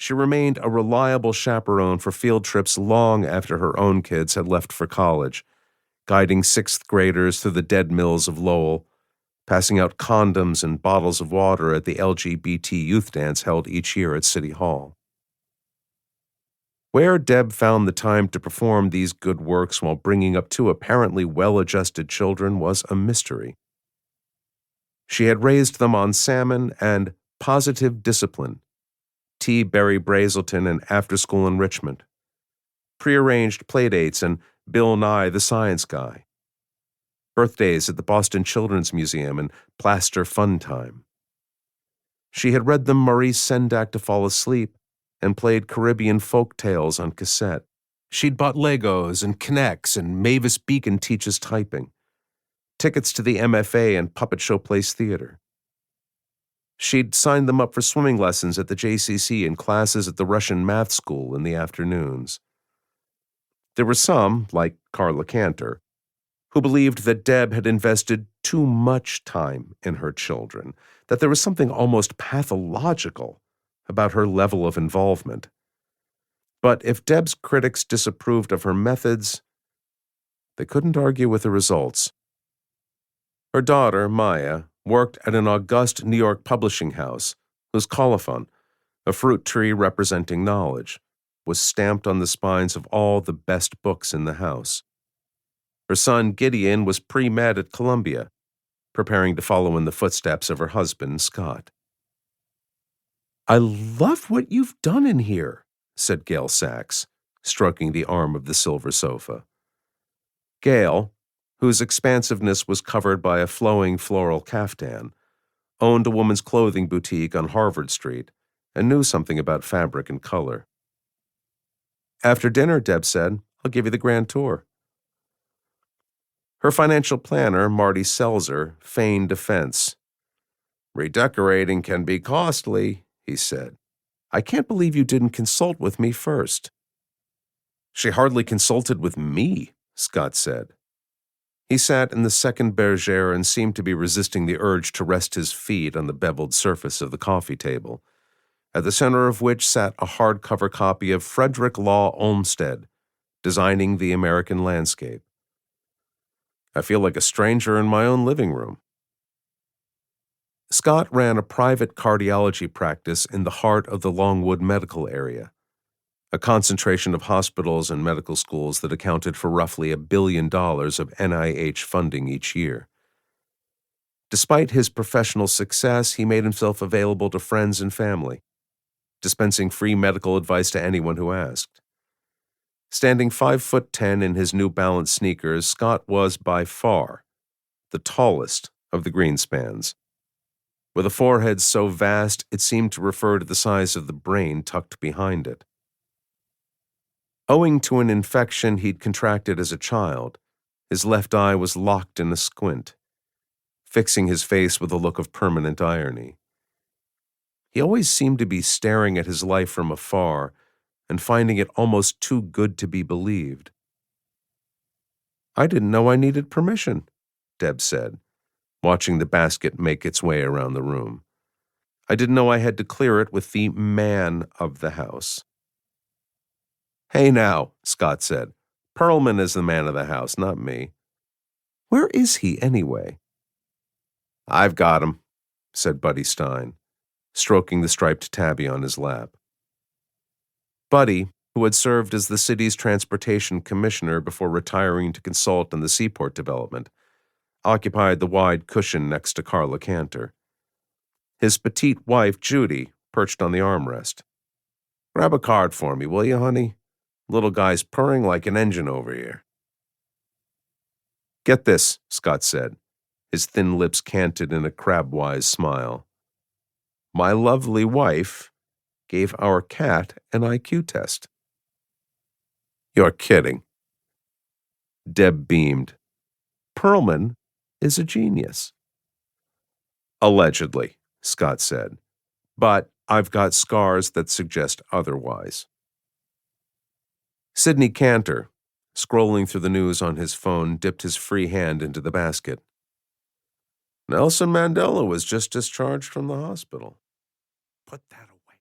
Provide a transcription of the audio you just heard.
She remained a reliable chaperone for field trips long after her own kids had left for college, guiding sixth graders through the dead mills of Lowell, passing out condoms and bottles of water at the LGBT youth dance held each year at City Hall. Where Deb found the time to perform these good works while bringing up two apparently well-adjusted children was a mystery. She had raised them on salmon and positive discipline, T. Barry Brazelton and after-school enrichment, prearranged playdates and Bill Nye the Science Guy, birthdays at the Boston Children's Museum and Plaster Fun Time. She had read them Maurice Sendak to fall asleep and played Caribbean folk tales on cassette. She'd bought Legos and Kinects and Mavis Beacon teaches typing, tickets to the MFA and Puppet Show Place Theater. She'd signed them up for swimming lessons at the JCC and classes at the Russian math school in the afternoons. There were some, like Carla Cantor, who believed that Deb had invested too much time in her children, that there was something almost pathological about her level of involvement. But if Deb's critics disapproved of her methods, they couldn't argue with the results. Her daughter, Maya, worked at an august New York publishing house whose colophon, a fruit tree representing knowledge, was stamped on the spines of all the best books in the house. Her son, Gideon, was pre-med at Columbia, preparing to follow in the footsteps of her husband, Scott. "I love what you've done in here," said Gail Sachs, stroking the arm of the silver sofa. Gail, whose expansiveness was covered by a flowing floral caftan, owned a woman's clothing boutique on Harvard Street and knew something about fabric and color. After dinner, Deb said, "I'll give you the grand tour." Her financial planner, Marty Selzer, feigned defense. "Redecorating can be costly," he said. "I can't believe you didn't consult with me first." "She hardly consulted with me," Scott said. He sat in the second bergère and seemed to be resisting the urge to rest his feet on the beveled surface of the coffee table, at the center of which sat a hardcover copy of Frederick Law Olmsted, Designing the American Landscape. "I feel like a stranger in my own living room." Scott ran a private cardiology practice in the heart of the Longwood medical area, a concentration of hospitals and medical schools that accounted for roughly $1 billion of NIH funding each year. Despite his professional success, he made himself available to friends and family, dispensing free medical advice to anyone who asked. Standing 5'10" in his New Balance sneakers, Scott was by far the tallest of the Greenspans, with a forehead so vast it seemed to refer to the size of the brain tucked behind it. Owing to an infection he'd contracted as a child, his left eye was locked in a squint, fixing his face with a look of permanent irony. He always seemed to be staring at his life from afar and finding it almost too good to be believed. "I didn't know I needed permission," Deb said, watching the basket make its way around the room. "I didn't know I had to clear it with the man of the house." "Hey now," Scott said. "Perlman is the man of the house, not me." "Where is he, anyway?" "I've got him," said Buddy Stein, stroking the striped tabby on his lap. Buddy, who had served as the city's transportation commissioner before retiring to consult on the seaport development, occupied the wide cushion next to Carla Cantor. His petite wife, Judy, perched on the armrest. "Grab a card for me, will you, honey? Little guy's purring like an engine over here." "Get this," Scott said, his thin lips canted in a crabwise smile. "My lovely wife gave our cat an IQ test." "You're kidding." Deb beamed. "Perlman is a genius." "Allegedly," Scott said. "But I've got scars that suggest otherwise." Sidney Cantor, scrolling through the news on his phone, dipped his free hand into the basket. "Nelson Mandela was just discharged from the hospital." "Put that